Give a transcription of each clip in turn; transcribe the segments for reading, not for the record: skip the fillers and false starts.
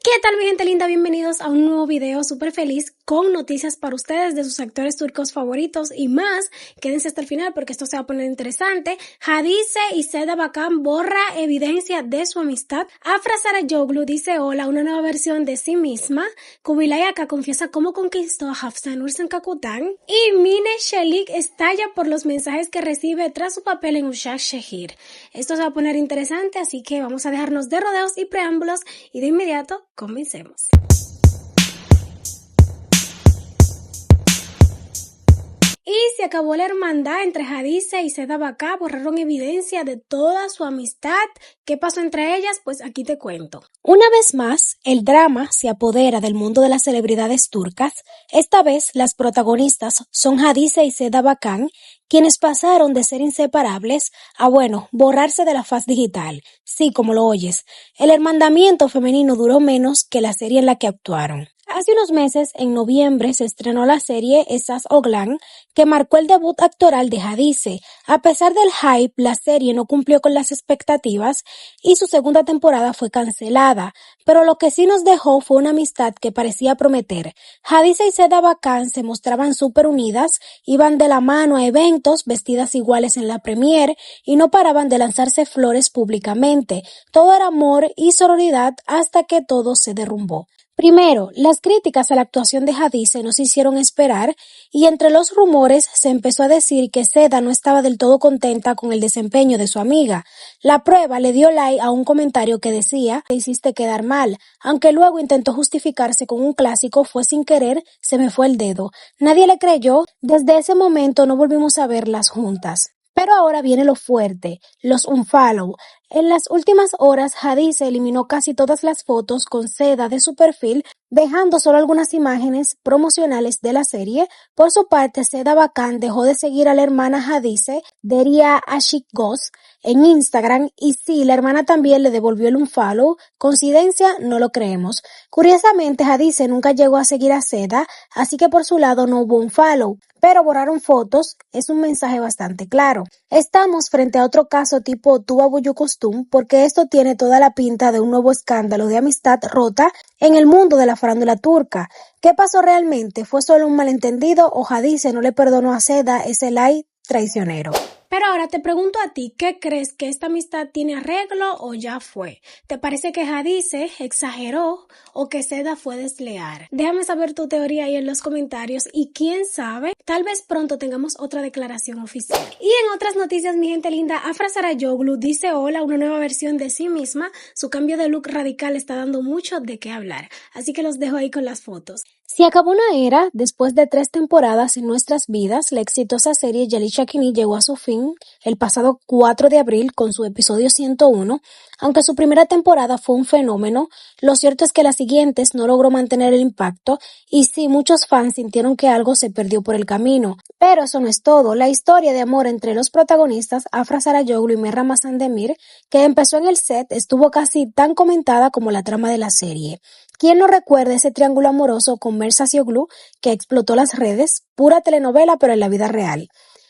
¿Qué tal mi gente linda? Bienvenidos a un nuevo video súper feliz con noticias para ustedes de sus actores turcos favoritos y más. Quédense hasta el final porque esto se va a poner interesante. Hadise y Seda Bakan borra evidencia de su amistad. Afra Sarayoglu dice hola, una nueva versión de sí misma. Kubilay Aka confiesa cómo conquistó a Hafsanur Senkakutan. Y Mine Shelik estalla por los mensajes que recibe tras su papel en Ushak Shehir. Esto se va a poner interesante, así que vamos a dejarnos de rodeos y preámbulos y de inmediato comencemos. Y se acabó la hermandad entre Hadise y Seda Bakan, borraron evidencia de toda su amistad. ¿Qué pasó entre ellas? Pues aquí te cuento. Una vez más, el drama se apodera del mundo de las celebridades turcas. Esta vez, las protagonistas son Hadise y Seda Bakan, quienes pasaron de ser inseparables a, borrarse de la faz digital. Sí, como lo oyes. El hermandamiento femenino duró menos que la serie en la que actuaron. Hace unos meses, en noviembre, se estrenó la serie Esas Oglan, que marcó el debut actoral de Hadise. A pesar del hype, la serie no cumplió con las expectativas y su segunda temporada fue cancelada, pero lo que sí nos dejó fue una amistad que parecía prometer. Hadise y Seda Bakan se mostraban súper unidas, iban de la mano a eventos, vestidas iguales en la premiere y no paraban de lanzarse flores públicamente. Todo era amor y sororidad hasta que todo se derrumbó. Primero, las críticas a la actuación de Hadise no se hicieron esperar y entre los rumores se empezó a decir que Seda no estaba del todo contenta con el desempeño de su amiga. La prueba le dio like a un comentario que decía: "Te hiciste quedar mal", aunque luego intentó justificarse con un clásico: "Fue sin querer, se me fue el dedo". Nadie le creyó. Desde ese momento no volvimos a verlas juntas. Pero ahora viene lo fuerte, los unfollow. En las últimas horas, Hadise eliminó casi todas las fotos con Seda de su perfil, dejando solo algunas imágenes promocionales de la serie. Por su parte, Seda Bakan dejó de seguir a la hermana Hadise, Deria Ashikgos, en Instagram, y sí, la hermana también le devolvió el unfollow. ¿Coincidencia? No lo creemos. Curiosamente, Hadise nunca llegó a seguir a Seda, así que por su lado no hubo unfollow. Pero borraron fotos es un mensaje bastante claro. Estamos frente a otro caso tipo Tuba Büyüküstün, porque esto tiene toda la pinta de un nuevo escándalo de amistad rota en el mundo de la farándula turca. ¿Qué pasó realmente? ¿Fue solo un malentendido o Hadise no le perdonó a Seda ese like traicionero? Pero ahora te pregunto a ti, ¿qué crees? ¿Que esta amistad tiene arreglo o ya fue? ¿Te parece que Hadise exageró o que Seda fue desleal? Déjame saber tu teoría ahí en los comentarios y quién sabe, tal vez pronto tengamos otra declaración oficial. Y en otras noticias, mi gente linda, Afra Sarayoglu dice hola, una nueva versión de sí misma. Su cambio de look radical está dando mucho de qué hablar, así que los dejo ahí con las fotos. Se acabó una era. Después de 3 temporadas en nuestras vidas, la exitosa serie Yali Shakini llegó a su fin el pasado 4 de abril con su episodio 101. Aunque su primera temporada fue un fenómeno, lo cierto es que las siguientes no logró mantener el impacto y sí, muchos fans sintieron que algo se perdió por el camino. Pero eso no es todo. La historia de amor entre los protagonistas Afra Sarayoglu y Mehran Mazandemir, que empezó en el set, estuvo casi tan comentada como la trama de la serie. ¿Quién no recuerda ese triángulo amoroso con Mer Sacioglu que explotó las redes? Pura telenovela, pero en la vida real.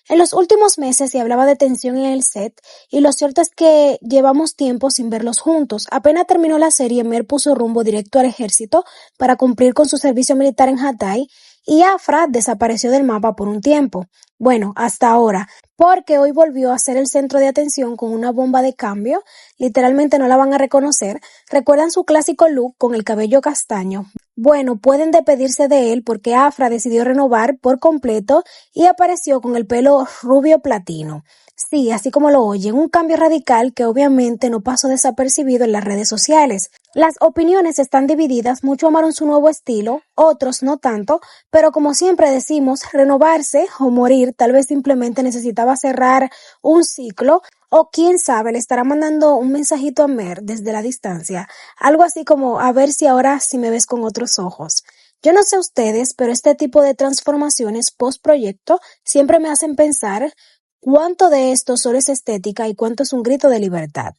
En los últimos meses se hablaba de tensión en el set y lo cierto es que llevamos tiempo sin verlos juntos. Apenas terminó la serie, Mer puso rumbo directo al ejército para cumplir con su servicio militar en Hatay y Afra desapareció del mapa por un tiempo. Bueno, hasta ahora, porque hoy volvió a ser el centro de atención con una bomba de cambio. Literalmente no la van a reconocer. ¿Recuerdan su clásico look con el cabello castaño? Bueno, pueden despedirse de él porque Afra decidió renovar por completo y apareció con el pelo rubio platino. Sí, así como lo oyen, un cambio radical que obviamente no pasó desapercibido en las redes sociales. Las opiniones están divididas, muchos amaron su nuevo estilo, otros no tanto, pero como siempre decimos, renovarse o morir, tal vez simplemente necesitaba cerrar un ciclo, o quién sabe, le estará mandando un mensajito a Mer desde la distancia, algo así como a ver si ahora sí me ves con otros ojos. Yo no sé ustedes, pero este tipo de transformaciones post proyecto siempre me hacen pensar cuánto de esto solo es estética y cuánto es un grito de libertad.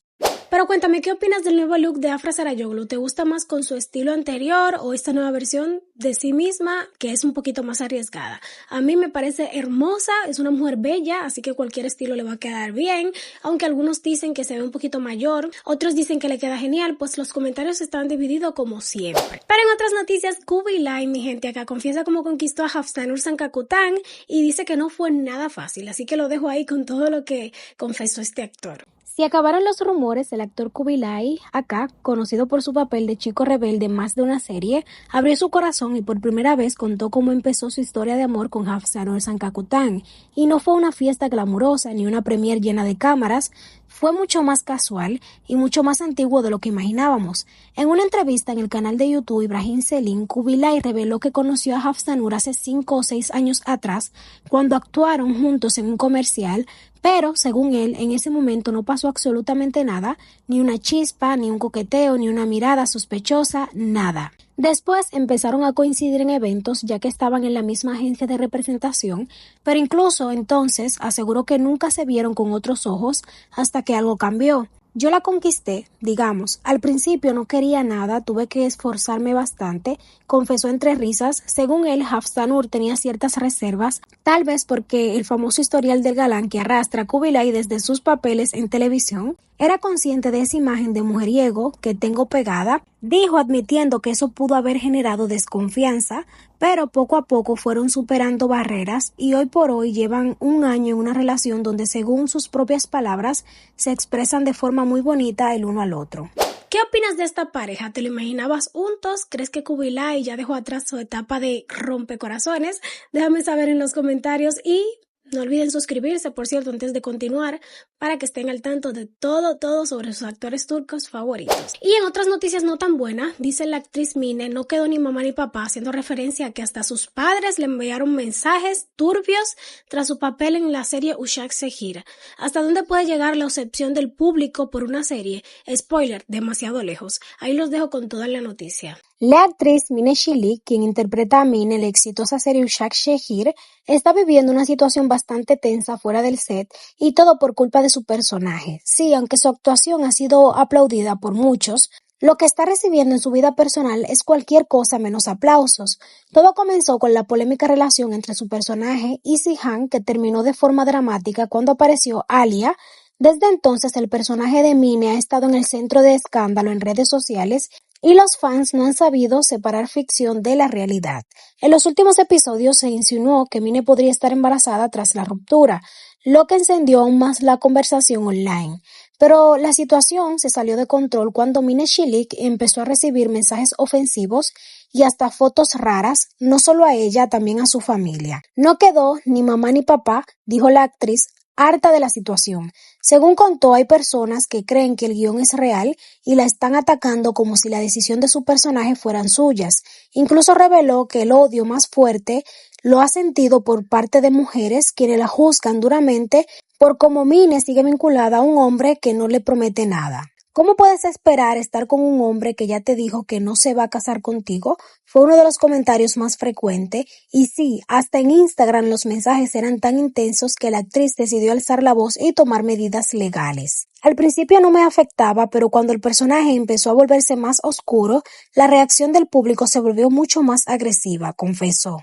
Pero cuéntame, ¿qué opinas del nuevo look de Afra Sarayoglu? ¿Te gusta más con su estilo anterior o esta nueva versión de sí misma que es un poquito más arriesgada? A mí me parece hermosa, es una mujer bella, así que cualquier estilo le va a quedar bien, aunque algunos dicen que se ve un poquito mayor, otros dicen que le queda genial, pues los comentarios están divididos como siempre. Pero en otras noticias, Kubilay, mi gente, acá confiesa cómo conquistó a Hafsanur Sankakután y dice que no fue nada fácil, así que lo dejo ahí con todo lo que confesó este actor. Si acabaron los rumores, el actor Kubilay, acá, conocido por su papel de chico rebelde en más de una serie, abrió su corazón y por primera vez contó cómo empezó su historia de amor con Hafsanur Sankakután. Y no fue una fiesta glamurosa ni una premiere llena de cámaras, fue mucho más casual y mucho más antiguo de lo que imaginábamos. En una entrevista en el canal de YouTube Ibrahim Selim, Kubilay reveló que conoció a Hafsanur hace 5 o 6 años atrás, cuando actuaron juntos en un comercial, pero, según él, en ese momento no pasó absolutamente nada, ni una chispa, ni un coqueteo, ni una mirada sospechosa, nada. Después empezaron a coincidir en eventos ya que estaban en la misma agencia de representación, pero incluso entonces aseguró que nunca se vieron con otros ojos hasta que algo cambió. Yo la conquisté, digamos. Al principio no quería nada, tuve que esforzarme bastante, confesó entre risas. Según él, Hafsanur tenía ciertas reservas, tal vez porque el famoso historial del galán que arrastra a Kubilay desde sus papeles en televisión. Era consciente de esa imagen de mujeriego que tengo pegada, dijo admitiendo que eso pudo haber generado desconfianza, pero poco a poco fueron superando barreras y hoy por hoy llevan un año en una relación donde, según sus propias palabras, se expresan de forma muy bonita el uno al otro. ¿Qué opinas de esta pareja? ¿Te lo imaginabas juntos? ¿Crees que Kubilay ya dejó atrás su etapa de rompecorazones? Déjame saber en los comentarios y no olviden suscribirse, por cierto, antes de continuar, para que estén al tanto de todo sobre sus actores turcos favoritos. Y en otras noticias no tan buenas, dice la actriz Mine, no quedó ni mamá ni papá, haciendo referencia a que hasta sus padres le enviaron mensajes turbios tras su papel en la serie Uşak Şehir. ¿Hasta dónde puede llegar la obsesión del público por una serie? Spoiler, demasiado lejos. Ahí los dejo con toda la noticia. La actriz Mine Şilik, quien interpreta a Mine en la exitosa serie Uşak Şehir, está viviendo una situación bastante tensa fuera del set y todo por culpa de su personaje. Sí, aunque su actuación ha sido aplaudida por muchos, lo que está recibiendo en su vida personal es cualquier cosa menos aplausos. Todo comenzó con la polémica relación entre su personaje y Cihan, que terminó de forma dramática cuando apareció Alia. Desde entonces, el personaje de Mine ha estado en el centro de escándalo en redes sociales y los fans no han sabido separar ficción de la realidad. En los últimos episodios se insinuó que Mine podría estar embarazada tras la ruptura, lo que encendió aún más la conversación online. Pero la situación se salió de control cuando Mine Şilik empezó a recibir mensajes ofensivos y hasta fotos raras, no solo a ella, también a su familia. No quedó ni mamá ni papá, dijo la actriz, harta de la situación. Según contó, hay personas que creen que el guión es real y la están atacando como si la decisión de su personaje fueran suyas. Incluso reveló que el odio más fuerte lo ha sentido por parte de mujeres quienes la juzgan duramente por cómo Mine sigue vinculada a un hombre que no le promete nada. ¿Cómo puedes esperar estar con un hombre que ya te dijo que no se va a casar contigo? Fue uno de los comentarios más frecuentes y sí, hasta en Instagram los mensajes eran tan intensos que la actriz decidió alzar la voz y tomar medidas legales. Al principio no me afectaba, pero cuando el personaje empezó a volverse más oscuro, la reacción del público se volvió mucho más agresiva, confesó.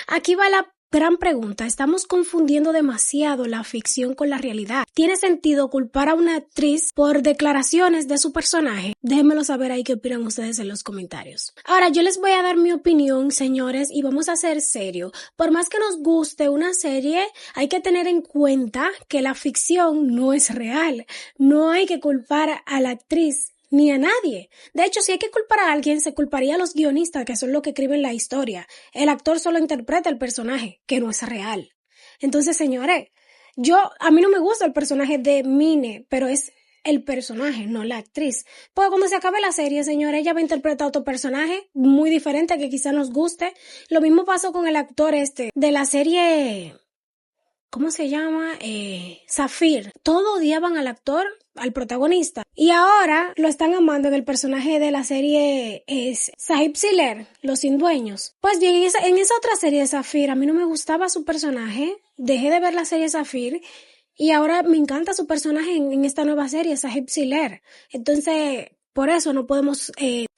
Aquí va la gran pregunta, ¿estamos confundiendo demasiado la ficción con la realidad? ¿Tiene sentido culpar a una actriz por declaraciones de su personaje? Déjenmelo saber ahí qué opinan ustedes en los comentarios. Ahora, yo les voy a dar mi opinión, señores, y vamos a ser serios. Por más que nos guste una serie, hay que tener en cuenta que la ficción no es real. No hay que culpar a la actriz ni a nadie. De hecho, si hay que culpar a alguien, se culparía a los guionistas, que son los que escriben la historia. El actor solo interpreta el personaje, que no es real. Entonces, señores, a mí no me gusta el personaje de Mine, pero es el personaje, no la actriz. Porque cuando se acabe la serie, señores, ella va a interpretar otro personaje muy diferente que quizá nos guste. Lo mismo pasó con el actor de la serie, ¿cómo se llama? Zafir. Todos odiaban al actor, al protagonista. Y ahora lo están amando en el personaje de la serie Sahib Siler, Los Sin Dueños. Pues bien, en esa otra serie de Zafir, a mí no me gustaba su personaje. Dejé de ver la serie Zafir Y ahora me encanta su personaje en esta nueva serie, Sahib Ziler. Entonces, por eso no podemos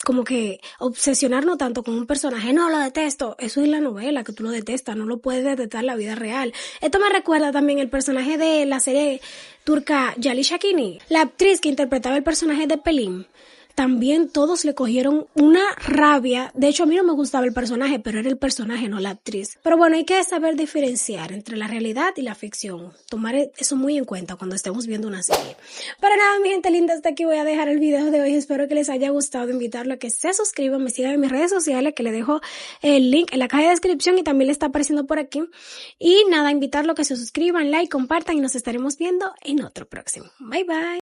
como que obsesionarnos tanto con un personaje. No, lo detesto. Eso es la novela, que tú lo detestas. No lo puedes detestar en la vida real. Esto me recuerda también el personaje de la serie turca Yali Shakini. La actriz que interpretaba el personaje de Pelin. También todos le cogieron una rabia. De hecho, a mí no me gustaba el personaje, pero era el personaje, no la actriz. Pero bueno, hay que saber diferenciar entre la realidad y la ficción. Tomar eso muy en cuenta cuando estemos viendo una serie. Pero nada, mi gente linda, hasta aquí voy a dejar el video de hoy. Espero que les haya gustado. Invitarlo a que se suscriban, me sigan en mis redes sociales, que les dejo el link en la caja de descripción y también le está apareciendo por aquí. Y nada, invitarlo a que se suscriban, like, compartan y nos estaremos viendo en otro próximo. Bye, bye.